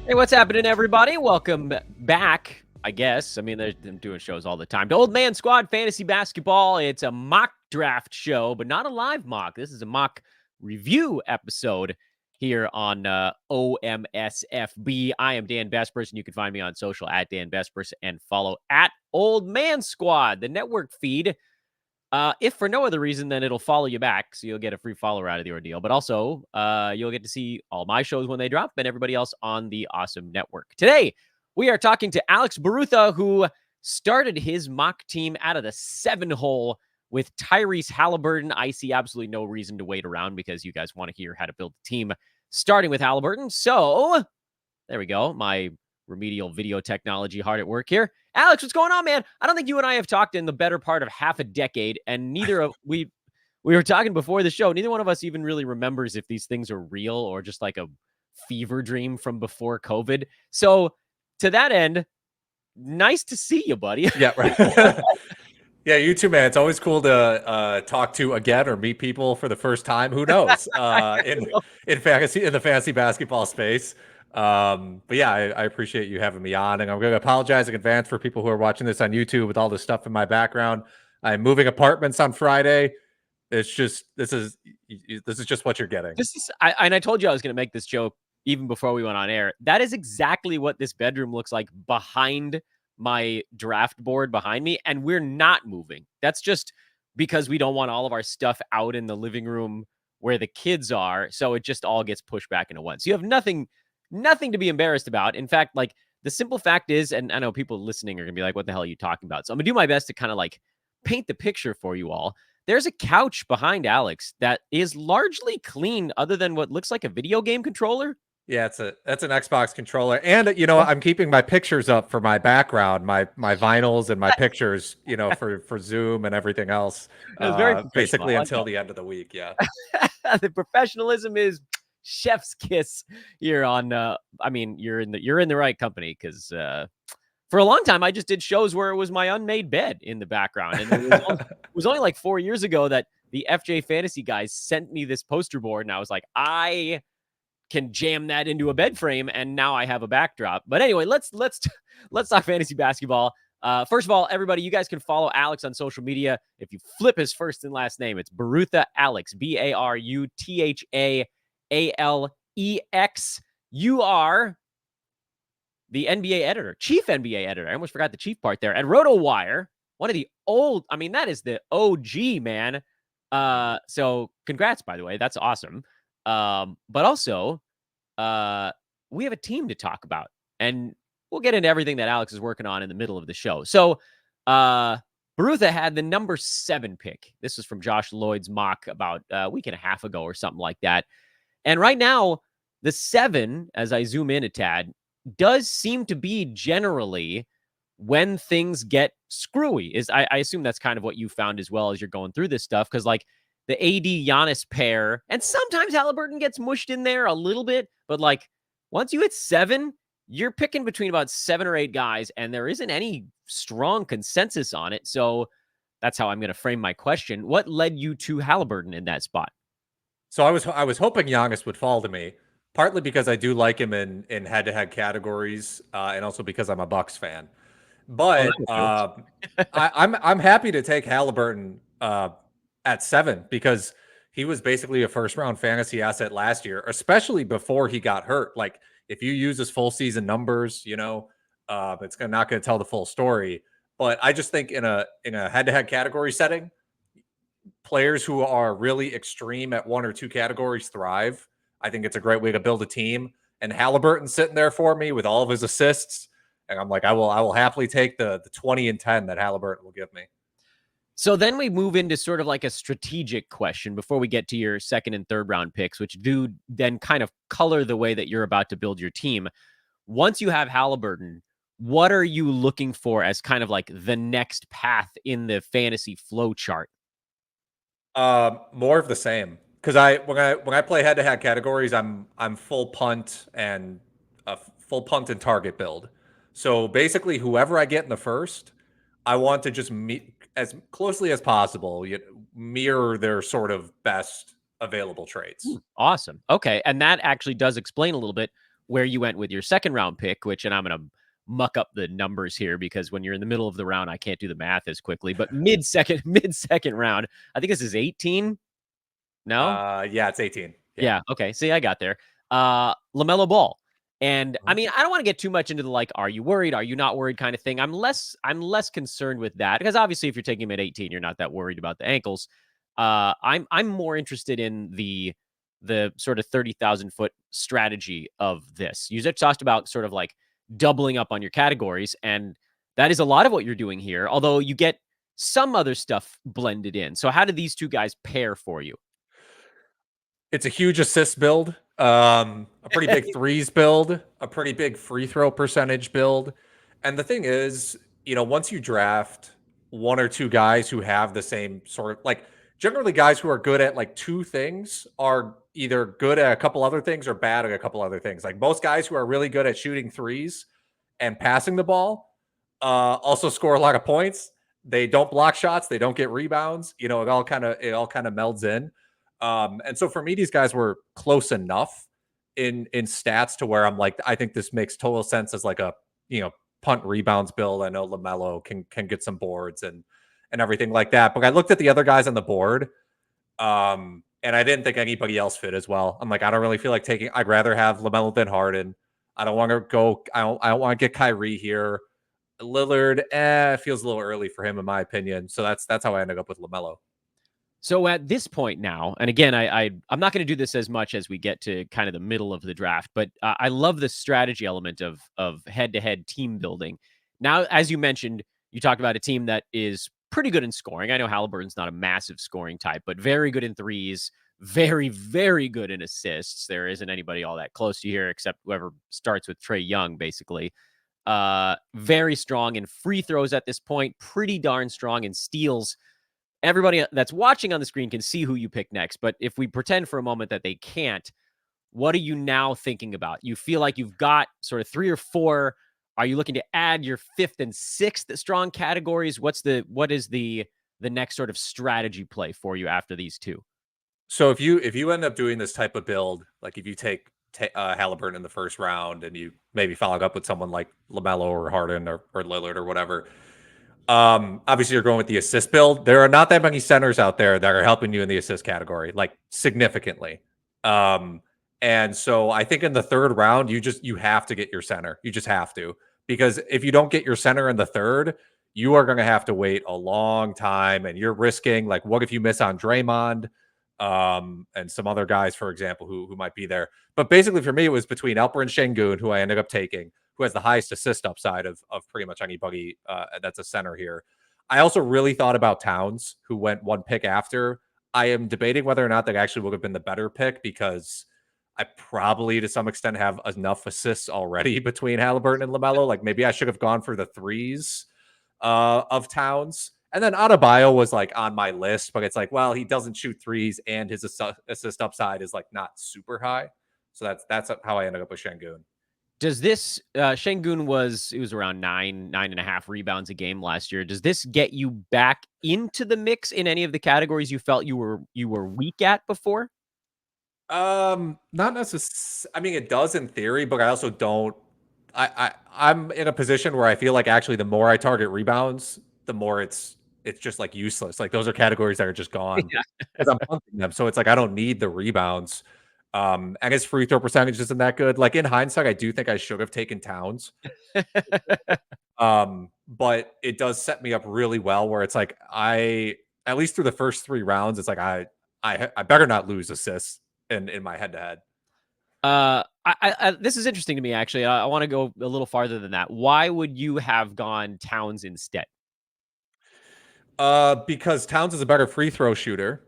Hey, what's happening, everybody? Welcome back, I guess. I mean, they're doing shows all the time. To Old Man Squad Fantasy Basketball. It's a mock draft show, but not a live mock. This is a mock review episode here on OMSFB. I am Dan Besbris, and you can find me on social at Dan Besbris and follow at Old Man Squad, the network feed. If for no other reason, then it'll follow you back, so you'll get a free follower out of the ordeal. But also, you'll get to see all my shows when they drop and everybody else on the awesome network. Today, we are talking to Alex Barutha, who started his mock team out of the 7-hole with Tyrese Haliburton. I see absolutely no reason to wait around because you guys want to hear how to build a team starting with Haliburton. So, there we go. My remedial video technology hard at work here. Alex, what's going on, man? I don't think you and I have talked in the better part of half a decade, and neither of we were talking before the show. Neither one of us even really remembers if these things are real or just like a fever dream from before COVID. So to that end, nice to see you, buddy. Yeah, right. Yeah, you too, man. It's always cool to talk to again or meet people for the first time. Who knows? In the fantasy basketball space. But yeah, I appreciate you having me on, and I'm going to apologize in advance for people who are watching this on YouTube with all this stuff in my background. I'm moving apartments on Friday. It's just this is just what you're getting. I told you I was going to make this joke even before we went on air. That is exactly what this bedroom looks like behind my draft board behind me, and we're not moving. That's just because we don't want all of our stuff out in the living room where the kids are, so it just all gets pushed back into one. So you have nothing to be embarrassed about. In fact, like, the simple fact is, and I know people listening are gonna be like, what the hell are you talking about? So I'm gonna do my best to kind of like paint the picture for you all. There's a couch behind Alex that is largely clean other than what looks like a video game controller. Yeah, that's an Xbox controller, and I'm keeping my pictures up for my background, my vinyls and my pictures, for Zoom and everything else. It was very professional. Basically until the end of the week. Yeah. The professionalism is chef's kiss here on. I mean, you're in the right company because for a long time I just did shows where it was my unmade bed in the background, and it was only like 4 years ago that the FJ Fantasy guys sent me this poster board, and I was like, I can jam that into a bed frame, and now I have a backdrop. But anyway, let's talk fantasy basketball. First of all, everybody, you guys can follow Alex on social media. If you flip his first and last name, it's Barutha Alex, BARUTHAALEX. You are the NBA editor, chief NBA editor. I almost forgot the chief part there. At RotoWire, one of the old, I mean, that is the OG, man. So congrats, by the way. That's awesome. But also, we have a team to talk about, and we'll get into everything that Alex is working on in the middle of the show. So, Barutha had the number 7 pick. This was from Josh Lloyd's mock about a week and a half ago or something like that. And right now, the 7, as I zoom in a tad, does seem to be generally when things get screwy. I assume that's kind of what you found as well as you're going through this stuff, because like the AD Giannis pair, and sometimes Haliburton gets mushed in there a little bit, but like once you hit 7, you're picking between about 7 or 8 guys, and there isn't any strong consensus on it. So that's how I'm going to frame my question. What led you to Haliburton in that spot? So I was hoping Giannis would fall to me, partly because I do like him in head-to-head categories, and also because I'm a Bucks fan. But I'm happy to take Haliburton at 7 because he was basically a first-round fantasy asset last year, especially before he got hurt. Like, if you use his full season numbers, it's not going to tell the full story. But I just think in a head-to-head category setting, players who are really extreme at one or two categories thrive. I think it's a great way to build a team. And Haliburton's sitting there for me with all of his assists, and I'm like, I will happily take the 20 and 10 that Haliburton will give me. So then we move into sort of like a strategic question before we get to your second and third round picks, which do then kind of color the way that you're about to build your team. Once you have Haliburton, what are you looking for as kind of like the next path in the fantasy flow chart? More of the same. Because when I play head-to-head categories, I'm full punt and a full punt and target build. So basically, whoever I get in the first, I want to just meet as closely as possible, mirror their sort of best available traits. Awesome. Okay, and that actually does explain a little bit where you went with your second round pick, and I'm going to muck up the numbers here because when you're in the middle of the round, I can't do the math as quickly, but mid second round, I think this is 18. No? Yeah, it's 18. Yeah. Okay. See, I got there. Lamelo Ball. And I mean, I don't want to get too much into the like, are you worried? Are you not worried kind of thing. I'm less concerned with that because obviously if you're taking him at 18, you're not that worried about the ankles. I'm more interested in the sort of 30,000 foot strategy of this. You just talked about sort of like doubling up on your categories, and that is a lot of what you're doing here, although you get some other stuff blended in. So how do these two guys pair for you? It's a huge assist build, a pretty big threes build, a pretty big free throw percentage build. And the thing is, once you draft one or two guys who have the same sort of like generally guys who are good at like two things are either good at a couple other things or bad at a couple other things. Like most guys who are really good at shooting threes and passing the ball also score a lot of points. They don't block shots, they don't get rebounds. It all kind of melds in. And so for me, these guys were close enough in stats to where I'm like, I think this makes total sense as like a punt rebounds build. I know Lamelo can get some boards and everything like that. But I looked at the other guys on the board, and I didn't think anybody else fit as well. I'm like, I don't really feel like taking. I'd rather have Lamelo than Harden. I don't want to go. I don't want to get Kyrie here. Lillard, feels a little early for him in my opinion. So that's how I ended up with Lamelo. So at this point now, and again, I'm not going to do this as much as we get to kind of the middle of the draft, but I love the strategy element of head-to-head team building. Now, as you mentioned, you talked about a team that is pretty good in scoring. I know Haliburton's not a massive scoring type, but very good in threes, very, very good in assists. There isn't anybody all that close to here except whoever starts with Trae Young, basically. Very strong in free throws at this point, pretty darn strong in steals. Everybody that's watching on the screen can see who you pick next. But if we pretend for a moment that they can't, what are you now thinking about? You feel like you've got sort of 3 or 4. Are you looking to add your 5th and 6th strong categories? What is the next sort of strategy play for you after these two? So if you end up doing this type of build, like if you take Haliburton in the first round and you maybe follow up with someone like Lamelo or Harden or Lillard or whatever, obviously you're going with the assist build. There are not that many centers out there that are helping you in the assist category, like significantly. And so I think in the third round, you have to get your center. You just have to, because if you don't get your center in the third, you are going to have to wait a long time, and you're risking like, what if you miss on Draymond, and some other guys, for example, who might be there. But basically for me, it was between Alperen Sengun, who I ended up taking, who has the highest assist upside of pretty much anybody that's a center here. I also really thought about Towns, who went one pick after. I am debating whether or not that actually would have been the better pick, because I probably to some extent have enough assists already between Haliburton and Lamelo. Like maybe I should have gone for the threes of Towns. And then Adebayo was like on my list, but it's like, well, he doesn't shoot threes and his assist upside is like not super high. So that's how I ended up with Sengun. Does this Sengun was around 9.5 rebounds a game last year. Does this get you back into the mix in any of the categories you felt you were weak at before? Not necessarily. I mean, it does in theory, but I also don't. I'm in a position where I feel like actually the more I target rebounds, the more it's just like useless. Like those are categories that are just gone because I'm punting them. So it's like I don't need the rebounds. I guess free throw percentage isn't that good. Like in hindsight, I do think I should have taken Towns. But it does set me up really well where it's like at least through the first 3 rounds, it's like I better not lose assists in my head to head. This is interesting to me, actually. I want to go a little farther than that. Why would you have gone Towns instead? Because Towns is a better free throw shooter,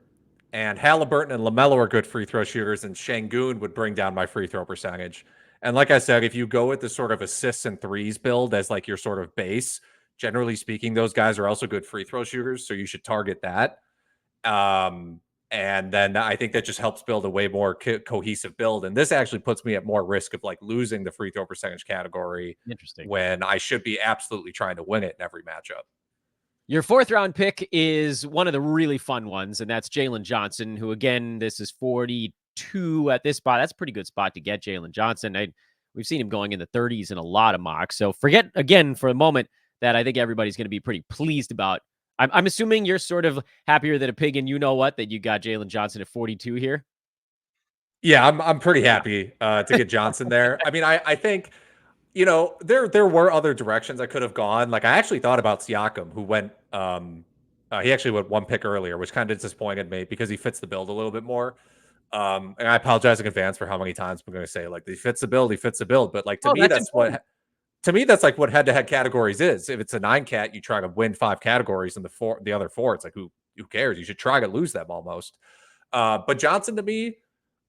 and Haliburton and Lamelo are good free throw shooters, and Sengun would bring down my free throw percentage. And like I said, if you go with the sort of assists and threes build as like your sort of base, generally speaking, those guys are also good free throw shooters, so you should target that. And then I think that just helps build a way more cohesive build. And this actually puts me at more risk of like losing the free throw percentage category. Interesting. When I should be absolutely trying to win it in every matchup. Your 4th round pick is one of the really fun ones, and that's Jalen Johnson, who, again, this is 42 at this spot. That's a pretty good spot to get Jalen Johnson. We've seen him going in the 30s in a lot of mocks. So forget again for a moment that I think everybody's going to be pretty pleased about. I'm assuming you're sort of happier than a pig, and you know what, that you got Jalen Johnson at 42 here. Yeah, I'm pretty happy to get Johnson there. I mean, I think, there were other directions I could have gone. Like, I actually thought about Siakam, who went he actually went one pick earlier, which kind of disappointed me because he fits the build a little bit more. And I apologize in advance for how many times I'm going to say, like, he fits the build, he fits the build. But like, to me, That's that's important. that's like what head-to-head categories is. If it's a 9-cat, you try to win 5 categories, and the other 4, it's like, who cares? You should try to lose them almost. But Johnson, to me,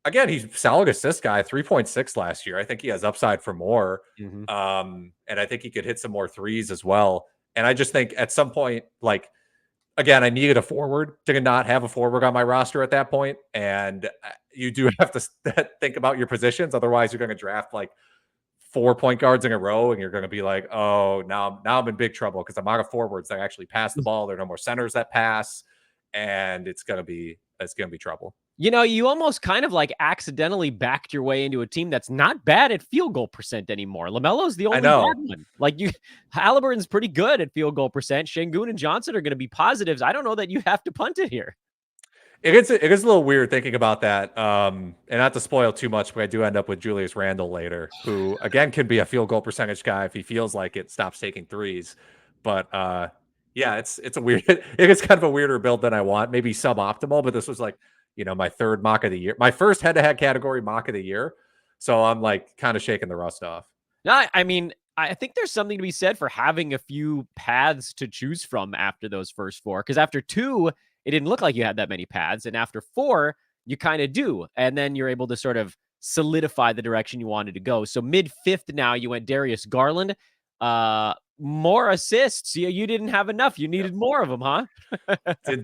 again, he's a solid assist guy, 3.6 last year. I think he has upside for more. Mm-hmm. And I think he could hit some more threes as well. And I just think at some point, like, again, I needed a forward to not have a forward on my roster at that point. And you do have to think about your positions. Otherwise, you're going to draft like 4 point guards in a row, and you're going to be like, oh, now I'm in big trouble because I'm out of forwards that actually pass the ball. There are no more centers that pass, and it's going to be trouble. You almost kind of like accidentally backed your way into a team that's not bad at field goal percent anymore. LaMelo's the only bad one. Like, Haliburton's pretty good at field goal percent. Sengun and Johnson are going to be positives. I don't know that you have to punt it here. It is a little weird thinking about that. And not to spoil too much, but I do end up with Julius Randle later, who again can be a field goal percentage guy if he feels like it, stops taking threes. But yeah, it's a weird. It is kind of a weirder build than I want. Maybe suboptimal, but this was like, my third mock of the year, my first head-to-head category mock of the year. So I'm like kind of shaking the rust off. No, I mean, I think there's something to be said for having a few paths to choose from after those first 4. Because after 2, it didn't look like you had that many paths. And after 4, you kind of do. And then you're able to sort of solidify the direction you wanted to go. So mid-5th now, you went Darius Garland. More assists. You didn't have enough. You needed more of them, huh?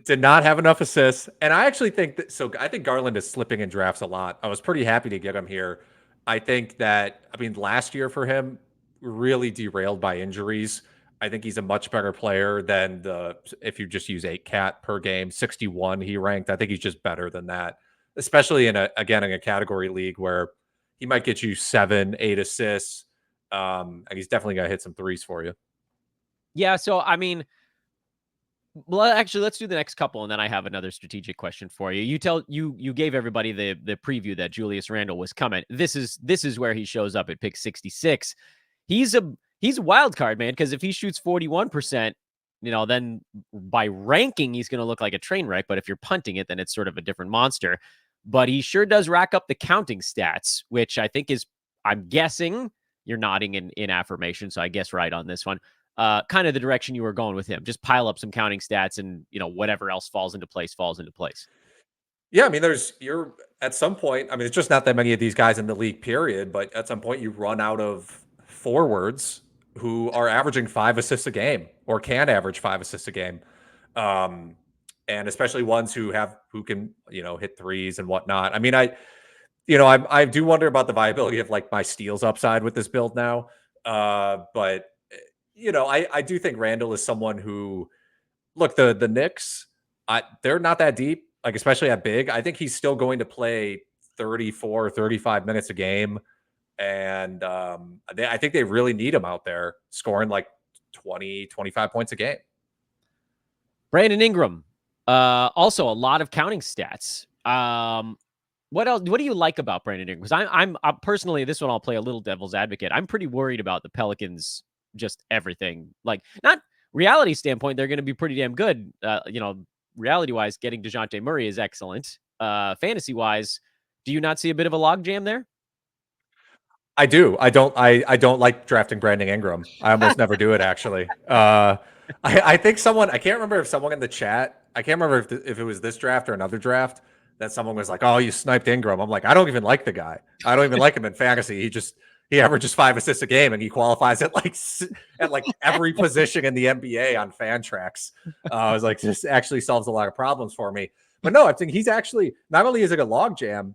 did not have enough assists. And I actually think that, so I think Garland is slipping in drafts a lot. I was pretty happy to get him here. I think that, last year for him, really derailed by injuries. I think he's a much better player than if you just use 8-cat per game, 61 he ranked. I think he's just better than that, especially in a category league where he might get you 7, 8 assists. And he's definitely going to hit some threes for you. Yeah. So, well, actually, let's do the next couple, and then I have another strategic question for you. You gave everybody the preview that Julius Randle was coming. This is where he shows up at pick 66. He's a wild card, man, because if he shoots 41%, then by ranking he's going to look like a train wreck. But if you're punting it, then it's sort of a different monster. But he sure does rack up the counting stats, which I think is, I'm guessing you're nodding in affirmation, so I guess right on this one. Kind of the direction you were going with him. Just pile up some counting stats, and whatever else falls into place. Yeah, you're at some point, it's just not that many of these guys in the league, period. But at some point, you run out of forwards who are averaging 5 assists a game or can average 5 assists a game. And especially ones who can, hit threes and whatnot. I do wonder about the viability of like my steals upside with this build now. But I do think Randall is someone who, look, the Knicks, they're not that deep, like especially at big. I think he's still going to play 34, 35 minutes a game. And I think they really need him out there scoring like 20, 25 points a game. Brandon Ingram, also a lot of counting stats. What else? What do you like about Brandon Ingram? Because I'm personally, this one I'll play a little devil's advocate. I'm pretty worried about the Pelicans, just everything. Like, not reality standpoint, they're going to be pretty damn good. Reality wise, getting DeJounte Murray is excellent. Fantasy wise, do you not see a bit of a logjam there? I do. I don't like drafting Brandon Ingram. I almost never do it, actually. I think I can't remember if someone in the chat, I can't remember if it was this draft or another draft, that someone was like, oh, you sniped Ingram. I'm like, I don't even like the guy. I don't even like him in fantasy. He averages 5 assists a game, and he qualifies at like every position in the NBA on Fantrax. I was like, this actually solves a lot of problems for me. But no, I think he's actually, not only is it a logjam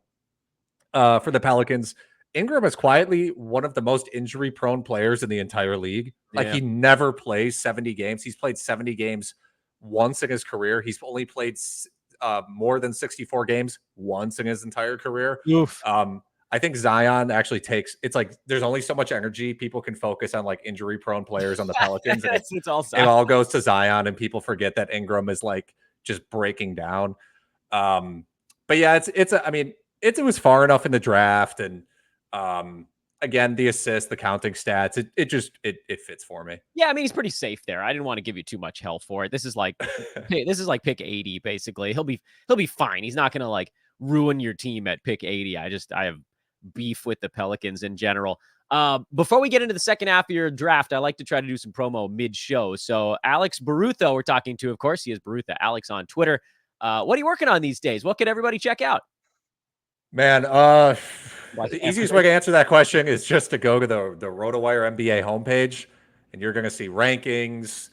for the Pelicans, Ingram is quietly one of the most injury-prone players in the entire league. Like, he never plays 70 games. He's played 70 games once in his career. He's only played more than 64 games once in his entire career. Oof. I I think Zion actually it's like there's only so much energy people can focus on like injury prone players on the Pelicans, and It's all it Zion. all goes to Zion, and people forget that Ingram is like just breaking down. But yeah, I mean, it was far enough in the draft, and again, the assist, the counting stats, it fits for me. Yeah, I mean, he's pretty safe there. I didn't want to give you too much hell for it. This is like pick 80 basically. He'll be fine. He's not going to like ruin your team at pick 80. I have beef with the Pelicans in general. Before we get into the second half of your draft, I like to try to do some promo mid-show. So Alex Barutha, we're talking to, of course, he is Barutha Alex on Twitter. What are you working on these days? What can everybody check out? Man, the easiest way to answer that question is just to go to the RotoWire NBA homepage, and you're going to see rankings.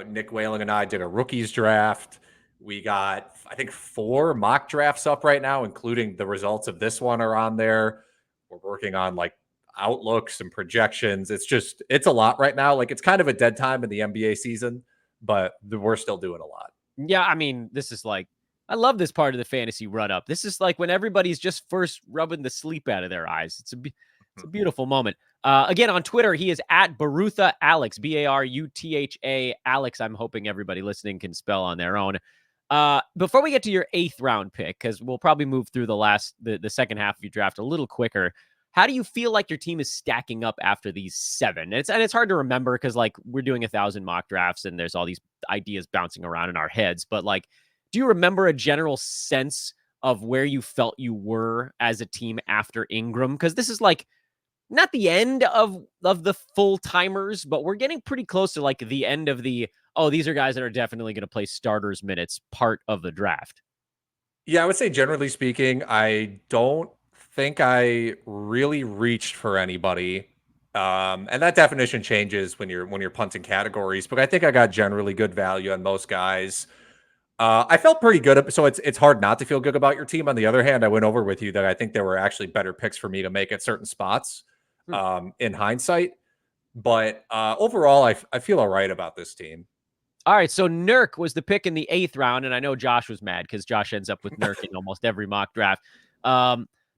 Nick Whaling and I did a rookies draft. We got, I think, 4 mock drafts up right now, including the results of this one are on there. We're working on like outlooks and projections. It's a lot right now. Like, it's kind of a dead time in the NBA season, but we're still doing a lot. Yeah, I mean, this is like, I love this part of the fantasy run up. This is like when everybody's just first rubbing the sleep out of their eyes. It's a beautiful moment. Again, on Twitter, he is at Barutha Alex, Barutha Alex. I'm hoping everybody listening can spell on their own. Before we get to your 8th round pick, because we'll probably move through the second half of your draft a little quicker. How do you feel like your team is stacking up after these 7? And it's hard to remember because like we're doing 1,000 mock drafts and there's all these ideas bouncing around in our heads. But like, do you remember a general sense of where you felt you were as a team after Ingram? Because this is like not the end of the full timers, but we're getting pretty close to like the end of the, oh, these are guys that are definitely going to play starters minutes part of the draft. Yeah, I would say generally speaking, I don't think I really reached for anybody. And that definition changes when you're punting categories, but I think I got generally good value on most guys. I felt pretty good. So it's hard not to feel good about your team. On the other hand, I went over with you that I think there were actually better picks for me to make at certain spots in hindsight. But overall, I feel all right about this team. All right, so Nurk was the pick in the 8th round, and I know Josh was mad because Josh ends up with Nurk in almost every mock draft.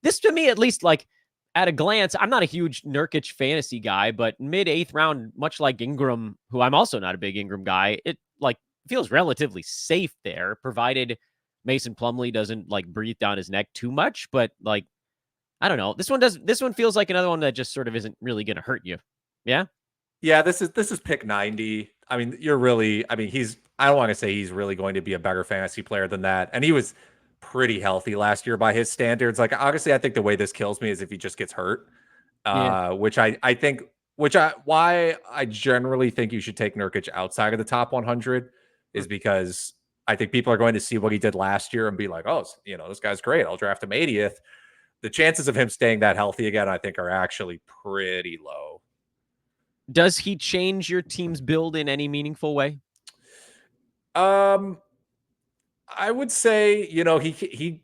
This to me, at least, like at a glance, I'm not a huge Nurkic fantasy guy, but mid 8th round, much like Ingram, who I'm also not a big Ingram guy, it like feels relatively safe there, provided Mason Plumlee doesn't like breathe down his neck too much. But like, I don't know, this one feels like another one that just sort of isn't really going to hurt you. Yeah. Yeah, this is pick 90. I mean, I don't want to say he's really going to be a better fantasy player than that. And he was pretty healthy last year by his standards. Like, honestly, I think the way this kills me is if he just gets hurt. Which why I generally think you should take Nurkic outside of the top 100 is because I think people are going to see what he did last year and be like, oh, this guy's great. I'll draft him 80th. The chances of him staying that healthy again, I think, are actually pretty low. Does he change your team's build in any meaningful way? I would say, he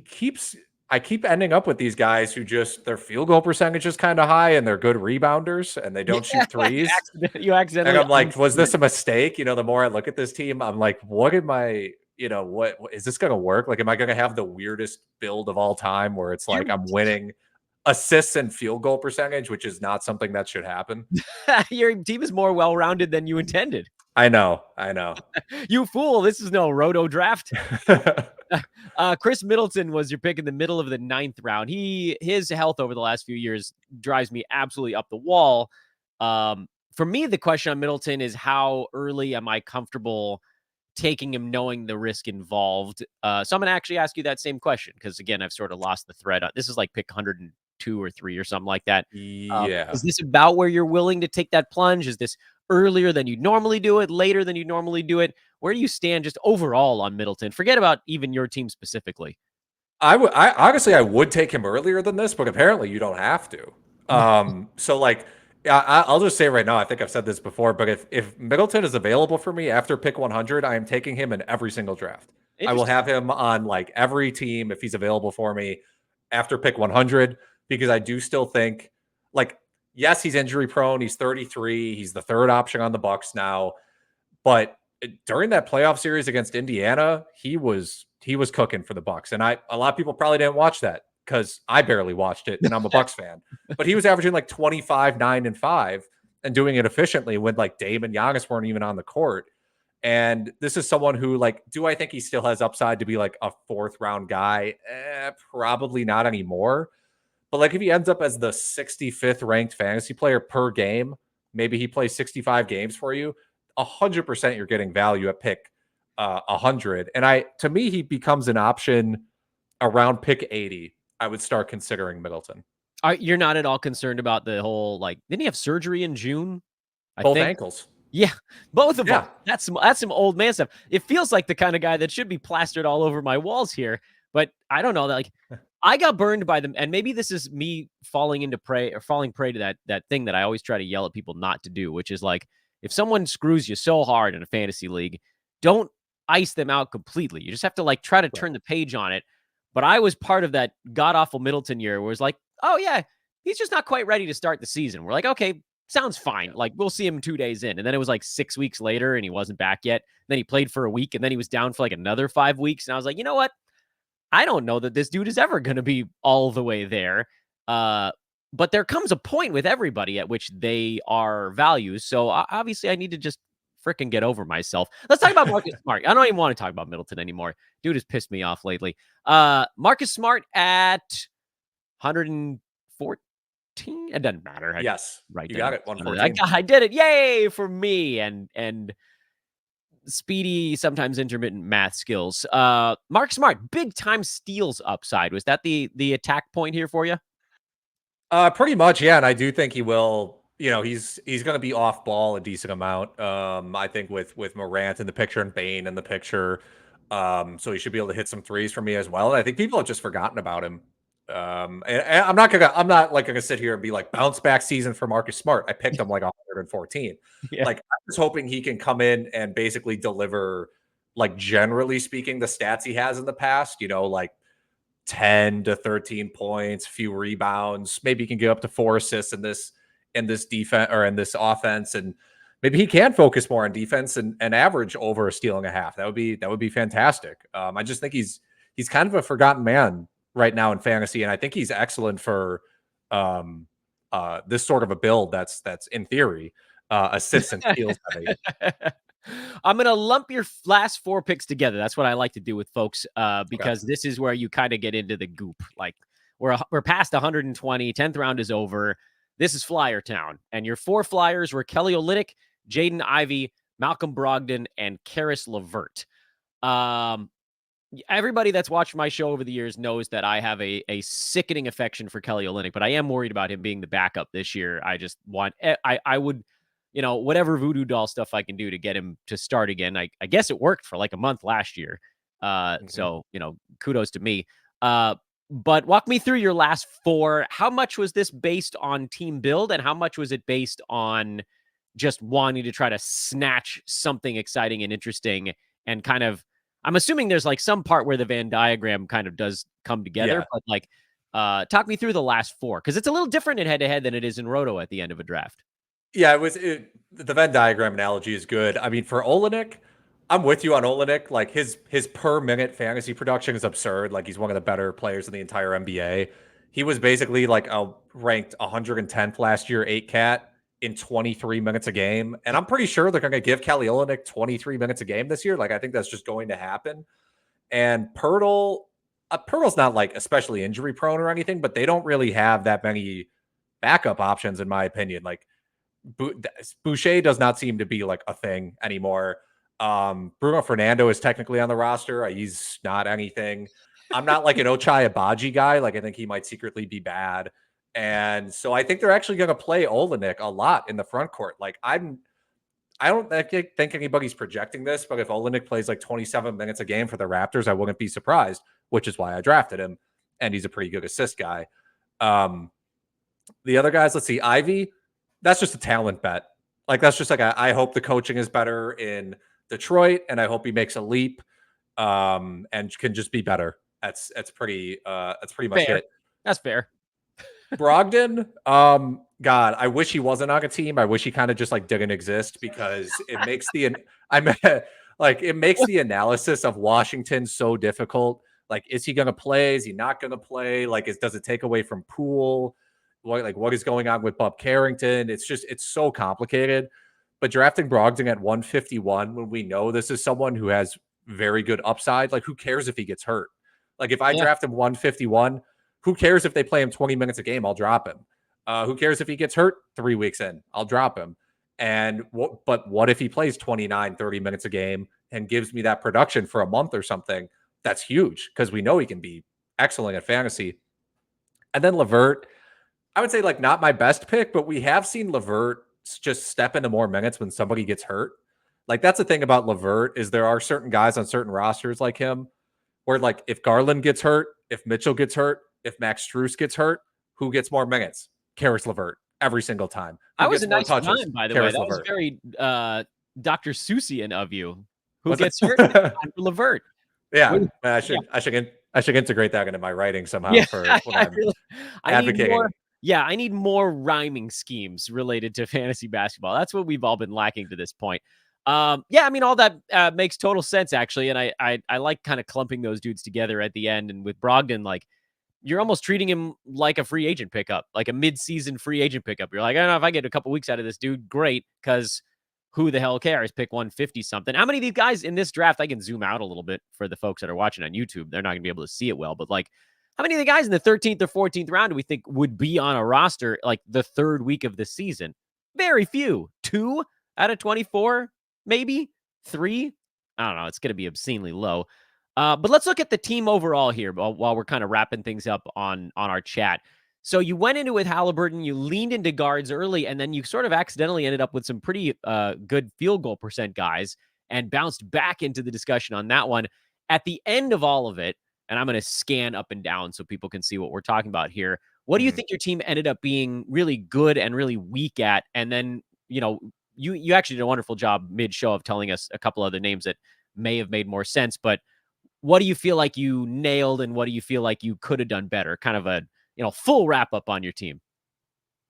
keeps. I keep ending up with these guys who just their field goal percentage is kind of high and they're good rebounders and they don't shoot threes. You accidentally. And I'm like, was this a mistake? The more I look at this team, I'm like, what am I? What is this going to work? Like, am I going to have the weirdest build of all time where it's like I'm winning assists and field goal percentage, which is not something that should happen? Your team is more well-rounded than you intended. I know. You fool. This is no roto draft. Chris Middleton was your pick in the middle of the 9th round. His health over the last few years drives me absolutely up the wall. For me, the question on Middleton is how early am I comfortable taking him knowing the risk involved? So I'm going to actually ask you that same question because, again, I've sort of lost the thread. This is like pick 102 or 3 or something like that. Yeah. Is this about where you're willing to take that plunge? Is this earlier than you normally do it, later than you normally do it? Where do you stand just overall on Middleton? Forget about even your team specifically. I honestly, I would take him earlier than this, but apparently you don't have to. So like, I'll just say right now, I think I've said this before, but if Middleton is available for me after pick 100, I am taking him in every single draft. I will have him on like every team if he's available for me after pick 100, because I do still think like, yes, he's injury prone. He's 33. He's the 3rd option on the Bucks now, but during that playoff series against Indiana, he was cooking for the Bucks. And a lot of people probably didn't watch that because I barely watched it and I'm a Bucks fan. But he was averaging like 25, 9, and 5 and doing it efficiently when like Dame and Giannis weren't even on the court. And this is someone who, like, do I think he still has upside to be like a 4th round guy? Probably not anymore. But like if he ends up as the 65th ranked fantasy player per game, maybe he plays 65 games for you, 100% you're getting value at pick 100. And to me, he becomes an option around pick 80. I would start considering Middleton. You're not at all concerned about the whole, like, didn't he have surgery in June? Both ankles. Yeah, both of them. Yeah. That's some old man stuff. It feels like the kind of guy that should be plastered all over my walls here, but I don't know. Like, I got burned by them, and maybe this is me falling prey to that thing that I always try to yell at people not to do, which is like, if someone screws you so hard in a fantasy league, don't ice them out completely. You just have to like try to turn the page on it. But I was part of that god awful Middleton year where it was like, oh yeah, he's just not quite ready to start the season. We're like, okay, sounds fine. Like, we'll see him 2 days in. And then it was like 6 weeks later and he wasn't back yet. Then he played for a week and then he was down for like another 5 weeks. And I was like, you know what? I don't know that this dude is ever going to be all the way there. But there comes a point with everybody at which they are values. So obviously I need to just freaking get over myself. Let's talk about Marcus Smart. I don't even want to talk about Middleton anymore. Dude has pissed me off lately. Marcus Smart at 114. It doesn't matter. Yes, right. You got it. 114. I did it. Yay for me. And speedy, sometimes intermittent math skills. Mark Smart, big time steals upside. Was that the attack point here for you? Pretty much, yeah. And I do think he will. You know, he's going to be off ball a decent amount. I think with Morant in the picture and Bane in the picture, so he should be able to hit some threes for me as well. And I think people have just forgotten about him. And I'm not gonna sit here and be like bounce back season for Marcus Smart. I picked him like 114. Yeah. Like, I'm just hoping he can come in and basically deliver, like, generally speaking, the stats he has in the past. You know, like 10 to 13 points, few rebounds. Maybe he can get up to 4 assists in this defense or in this offense, and maybe he can focus more on defense and average over a steal and a half. That would be fantastic. I just think he's kind of a forgotten man right now in fantasy, and I think he's excellent for this sort of a build that's in theory assists and steals heavy. I'm going to lump your last 4 picks together. That's what I like to do with folks, because this is where you kind of get into the goop. Like, we're past 120, 10th round is over. This is Flyer Town. And your 4 Flyers were Kelly Olynyk, Jaden Ivey, Malcolm Brogdon, and Karis LeVert. Everybody that's watched my show over the years knows that I have a sickening affection for Kelly Olynyk, but I am worried about him being the backup this year. I just want, I would, you know, whatever voodoo doll stuff I can do to get him to start again. I guess it worked for like a month last year. So, you know, kudos to me. But walk me through your last 4. How much was this based on team build and how much was it based on just wanting to try to snatch something exciting and interesting and kind of, I'm assuming there's like some part where the Venn diagram kind of does come together, but like, talk me through the last 4, because it's a little different in head-to-head than it is in Roto at the end of a draft. Yeah, the Venn diagram analogy is good. I mean, for Olynyk, I'm with you on Olynyk. Like, his per minute fantasy production is absurd. Like, he's one of the better players in the entire NBA. He was basically like ranked 110th last year, 8 cat in 23 minutes a game. And I'm pretty sure they're going to give Kelly Olynyk 23 minutes a game this year. Like, I think that's just going to happen. And Pirtle's not like especially injury prone or anything, but they don't really have that many backup options, in my opinion. Like, Boucher does not seem to be like a thing anymore. Bruno Fernando is technically on the roster. He's not anything. I'm not like an Ochai Agbaji guy. Like, I think he might secretly be bad. And so I think they're actually going to play Olynyk a lot in the front court. Like, I don't think anybody's projecting this, but if Olynyk plays like 27 minutes a game for the Raptors, I wouldn't be surprised, which is why I drafted him. And he's a pretty good assist guy. The other guys, let's see, Ivy, that's just a talent bet. Like, that's just like, I hope the coaching is better in Detroit, and I hope he makes a leap and can just be better. That's pretty much Fair. it. That's fair. Brogdon, God, I wish he wasn't on a team. I wish he kind of just like didn't exist, because it makes it makes the analysis of Washington so difficult. Like, is he going to play? Is he not going to play? Like, does it take away from Poole? What is going on with Bob Carrington? It's so complicated. But drafting Brogdon at 151 when we know this is someone who has very good upside, like, who cares if he gets hurt? Like, if I draft him 151, who cares if they play him 20 minutes a game? I'll drop him. Who cares if he gets hurt 3 weeks in? I'll drop him. But what if he plays 29, 30 minutes a game and gives me that production for a month or something? That's huge because we know he can be excellent at fantasy. And then LeVert, I would say, like, not my best pick, but we have seen LeVert just step into more minutes when somebody gets hurt. Like, that's the thing about LeVert is there are certain guys on certain rosters like him where, like, if Garland gets hurt, if Mitchell gets hurt, if Max Strus gets hurt, who gets more minutes? Karis LeVert every single time. Who that was gets a more nice touches? rhyme, by the way. Karis That LeVert. was very Dr. Seussian of you. Who Was gets it? hurt? It's time for LeVert. Yeah, What- I should integrate that into my writing somehow Yeah, for when I'm I need advocating. more. Yeah, I need more rhyming schemes related to fantasy basketball. That's what we've all been lacking to this point. Yeah, I mean, all that makes total sense, actually. And I like kind of clumping those dudes together at the end. And with Brogdon, like, you're almost treating him like a free agent pickup, like a mid-season free agent pickup. You're like, I don't know if I get a couple weeks out of this dude, great, because who the hell cares? Pick 150 something. How many of these guys in this draft? I can zoom out a little bit for the folks that are watching on YouTube. They're not going to be able to see it well, but like, how many of the guys in the 13th or 14th round do we think would be on a roster like the third week of the season? Very few. 2 out of 24, maybe 3. I don't know. It's going to be obscenely low. But let's look at the team overall here while we're kind of wrapping things up on our chat. So you went into with Haliburton, you leaned into guards early, and then you sort of accidentally ended up with some pretty good field goal percent guys and bounced back into the discussion on that one. At the end of all of it, and I'm going to scan up and down so people can see what we're talking about here. What do you think your team ended up being really good and really weak at? And then, you actually did a wonderful job mid-show of telling us a couple other names that may have made more sense, but what do you feel like you nailed and what do you feel like you could have done better? Kind of a, full wrap up on your team.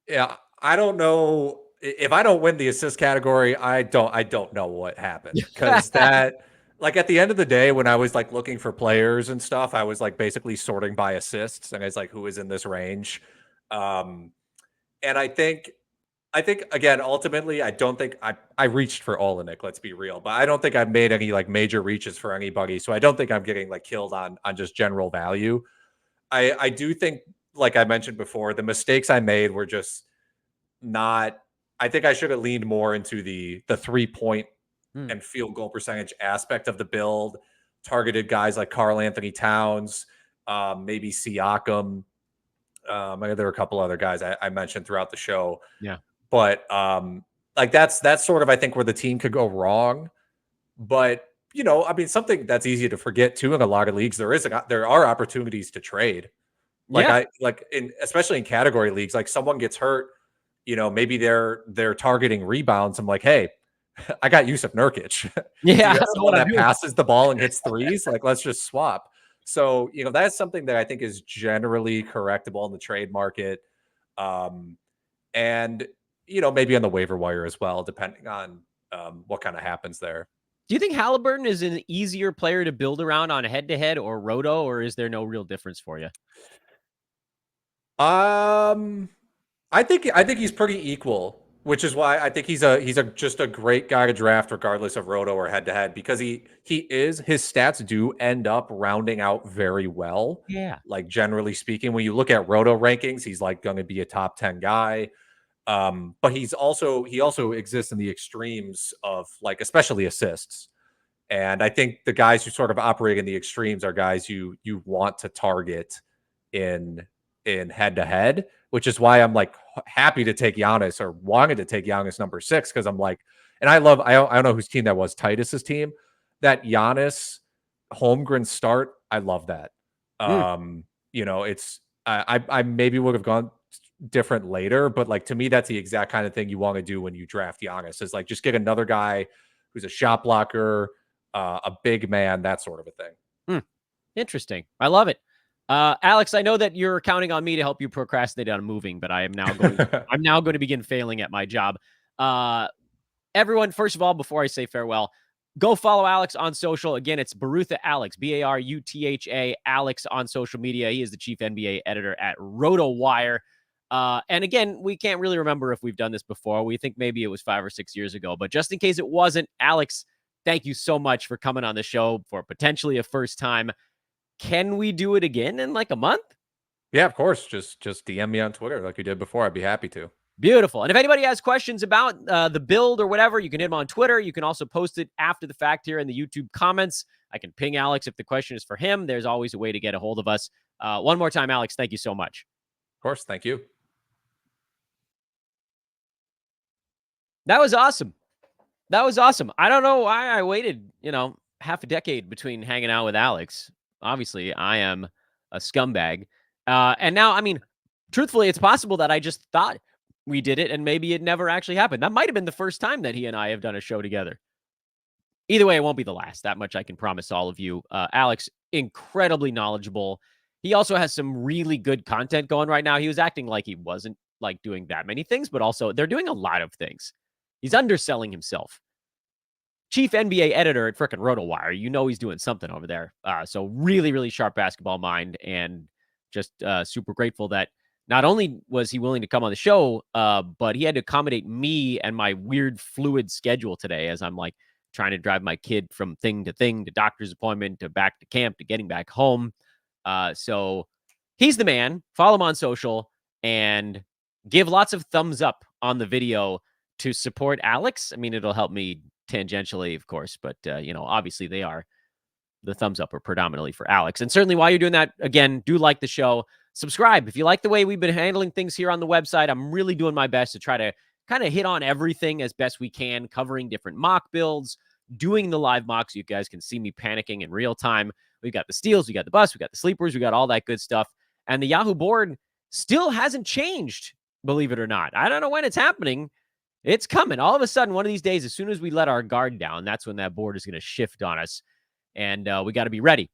Yeah, I don't know if I don't win the assist category. I don't know what happened because that, like, at the end of the day, when I was like looking for players and stuff, I was like basically sorting by assists, and I was like, who is in this range? And I think again, ultimately, I don't think I reached for Olenek. Let's be real, but I don't think I've made any like major reaches for anybody, so I don't think I'm getting like killed on just general value. I do think, like I mentioned before, the mistakes I made were just not. I think I should have leaned more into the 3-point and field goal percentage aspect of the build. Targeted guys like Karl Anthony Towns, maybe Siakam. There were a couple other guys I mentioned throughout the show. Yeah, but like that's sort of, I think, where the team could go wrong. But I mean, something that's easy to forget too in a lot of leagues, there are opportunities to trade. Like especially in category leagues, like someone gets hurt, maybe they're targeting rebounds. I'm like, hey, I got Yusuf Nurkic. Yeah, Do you have someone that passes the ball and hits threes? Like, let's just swap. So, that's something that I think is generally correctable in the trade market. And, maybe on the waiver wire as well, depending on what kind of happens there. Do you think Haliburton is an easier player to build around on head-to-head or roto, or is there no real difference for you? I think he's pretty equal, which is why I think he's just a great guy to draft regardless of roto or head to head, because his stats do end up rounding out very well. Yeah. Like, generally speaking, when you look at roto rankings, he's like going to be a top 10 guy. But he also exists in the extremes of, like, especially assists. And I think the guys who sort of operate in the extremes are guys you want to target in head to head, which is why I'm like happy to take Giannis, or wanted to take Giannis number 6. Cause I'm like, and I don't know whose team that was, Titus's team, that Giannis Holmgren start. I love that. It's, I maybe would have gone different later, but like, to me, that's the exact kind of thing you want to do when you draft Giannis, is like, just get another guy who's a shot blocker, a big man, that sort of a thing. Interesting. I love it. Alex, I know that you're counting on me to help you procrastinate on moving, but I am now going I'm now going to begin failing at my job. Everyone, first of all, before I say farewell, Go follow Alex on social. Again, it's Barutha Alex, Barutha Alex on social media. He is the chief NBA editor at RotoWire. And again, we can't really remember if we've done this before. We think maybe it was 5 or 6 years ago, but just in case it wasn't, Alex, thank you so much for coming on the show for potentially a first time. Can we do it again in like a month? Yeah, of course. Just DM me on Twitter like you did before. I'd be happy to. Beautiful. And if anybody has questions about the build or whatever, you can hit them on Twitter. You can also post it after the fact here in the YouTube comments. I can ping Alex if the question is for him. There's always a way to get a hold of us. One more time, Alex, thank you so much. Of course. Thank you. That was awesome. That was awesome. I don't know why I waited, half a decade between hanging out with Alex. Obviously, I am a scumbag. And now, truthfully, it's possible that I just thought we did it and maybe it never actually happened. That might have been the first time that he and I have done a show together. Either way, it won't be the last. That much I can promise all of you. Alex, incredibly knowledgeable. He also has some really good content going right now. He was acting like he wasn't like doing that many things, but also they're doing a lot of things. He's underselling himself. Chief NBA editor at frickin' RotoWire. He's doing something over there. So really, really sharp basketball mind, and just super grateful that not only was he willing to come on the show, but he had to accommodate me and my weird fluid schedule today as I'm like trying to drive my kid from thing to thing, to doctor's appointment, to back to camp, to getting back home. So he's the man. Follow him on social and give lots of thumbs up on the video to support Alex. It'll help me tangentially, of course, but obviously the thumbs up are predominantly for Alex. And certainly while you're doing that, again, do like the show. Subscribe. If you like the way we've been handling things here on the website, I'm really doing my best to try to kind of hit on everything as best we can, covering different mock builds, doing the live mocks. You guys can see me panicking in real time. We got the steals, we got the busts, we got the sleepers, we got all that good stuff. And the Yahoo board still hasn't changed, believe it or not. I don't know when it's happening. It's coming. All of a sudden, one of these days, as soon as we let our guard down, that's when that board is going to shift on us. And we got to be ready.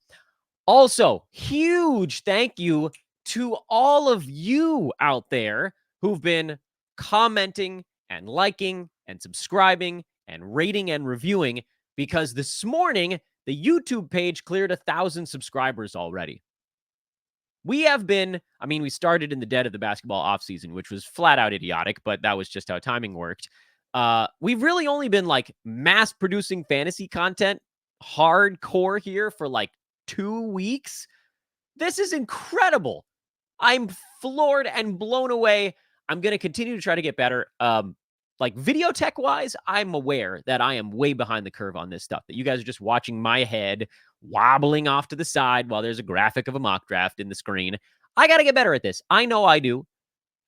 Also, huge thank you to all of you out there who've been commenting and liking and subscribing and rating and reviewing, because this morning, the YouTube page cleared 1,000 subscribers already. We have been, we started in the dead of the basketball offseason, which was flat out idiotic, but that was just how timing worked. We've really only been like mass producing fantasy content hardcore here for like 2 weeks. This is incredible. I'm floored and blown away. I'm going to continue to try to get better. Like video tech wise, I'm aware that I am way behind the curve on this stuff, that you guys are just watching my head wobbling off to the side while there's a graphic of a mock draft in the screen. I got to get better at this. I know I do.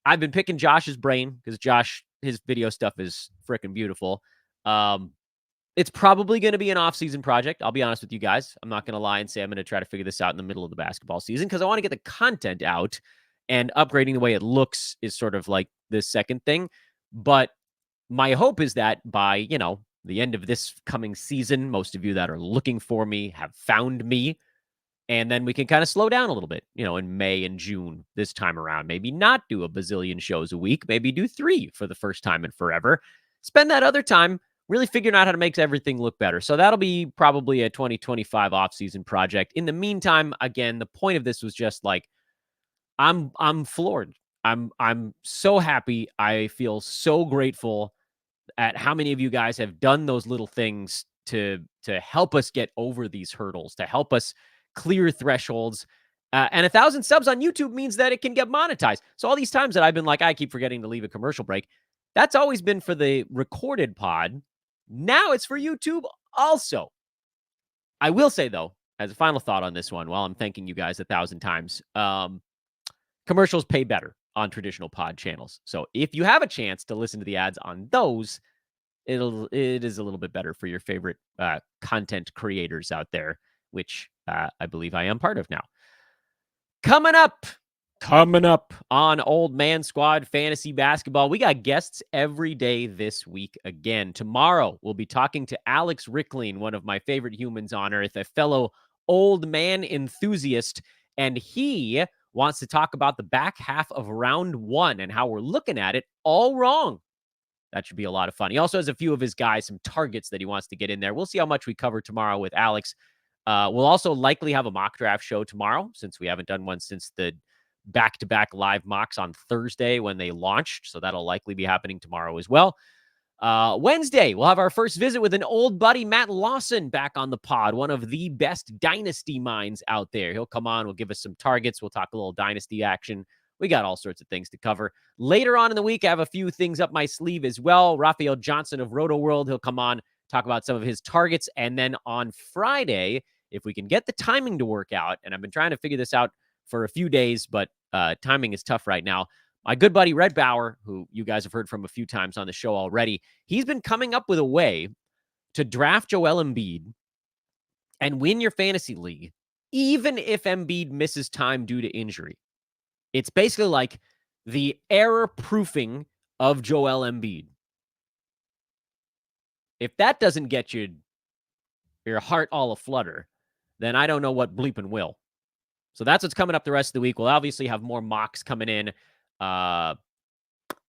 I've been picking Josh's brain because Josh, his video stuff is freaking beautiful. It's probably going to be an off-season project. I'll be honest with you guys. I'm not going to lie and say I'm going to try to figure this out in the middle of the basketball season because I want to get the content out, and upgrading the way it looks is sort of like the second thing. But my hope is that by, the end of this coming season, most of you that are looking for me have found me, and then we can kind of slow down a little bit, in May and June this time around. Maybe not do a bazillion shows a week, maybe do 3 for the first time in forever. Spend that other time really figuring out how to make everything look better. So that'll be probably a 2025 off-season project. In the meantime, again, the point of this was just like, I'm floored. I'm so happy. I feel so grateful at how many of you guys have done those little things to help us get over these hurdles, to help us clear thresholds. And 1,000 subs on YouTube means that it can get monetized. So all these times that I've been like, I keep forgetting to leave a commercial break, that's always been for the recorded pod. Now it's for YouTube also. I will say, though, as a final thought on this one, while I'm thanking you guys 1,000 times, commercials pay better on traditional pod channels. So if you have a chance to listen to the ads on those, it is a little bit better for your favorite content creators out there, which I believe I am part of now. Coming up on Old Man Squad Fantasy Basketball, we got guests every day this week again. Tomorrow, we'll be talking to Alex Rickling, one of my favorite humans on earth, a fellow old man enthusiast, and he wants to talk about the back half of round 1 and how we're looking at it all wrong. That should be a lot of fun. He also has a few of his guys, some targets that he wants to get in there. We'll see how much we cover tomorrow with Alex. We'll also likely have a mock draft show tomorrow, since we haven't done one since the back-to-back live mocks on Thursday when they launched. So that'll likely be happening tomorrow as well. Wednesday, we'll have our first visit with an old buddy, Matt Lawson, back on the pod, one of the best dynasty minds out there. He'll come on, we'll give us some targets, we'll talk a little dynasty action. We got all sorts of things to cover. Later on in the week, I have a few things up my sleeve as well. Raphael Johnson of Roto World, he'll come on, talk about some of his targets. And then on Friday, if we can get the timing to work out, and I've been trying to figure this out for a few days, but timing is tough right now. My good buddy Red Bauer, who you guys have heard from a few times on the show already, he's been coming up with a way to draft Joel Embiid and win your fantasy league, even if Embiid misses time due to injury. It's basically like the error-proofing of Joel Embiid. If that doesn't get you your heart all aflutter, then I don't know what bleeping will. So that's what's coming up the rest of the week. We'll obviously have more mocks coming in.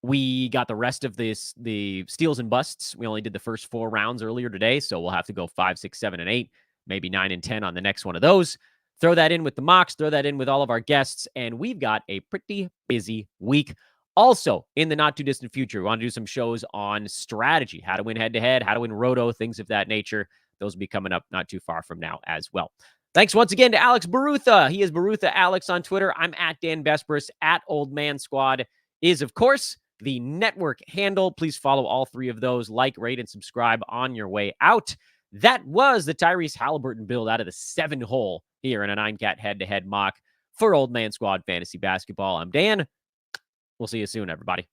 We got the rest of the steals and busts. We only did the first 4 rounds earlier today, so we'll have to go 5, 6, 7, and 8, maybe 9 and 10 on the next one of those. Throw that in with the mocks, throw that in with all of our guests, and we've got a pretty busy week. Also, in the not-too-distant future, we want to do some shows on strategy, how to win head-to-head, how to win roto, things of that nature. Those will be coming up not too far from now as well. Thanks once again to Alex Barutha. He is Barutha Alex on Twitter. I'm at Dan Besbris. At Old Man Squad is, of course, the network handle. Please follow all 3 of those. Like, rate, and subscribe on your way out. That was the Tyrese Haliburton build out of the 7-hole here in a 9-cat head-to-head mock for Old Man Squad Fantasy Basketball. I'm Dan. We'll see you soon, everybody.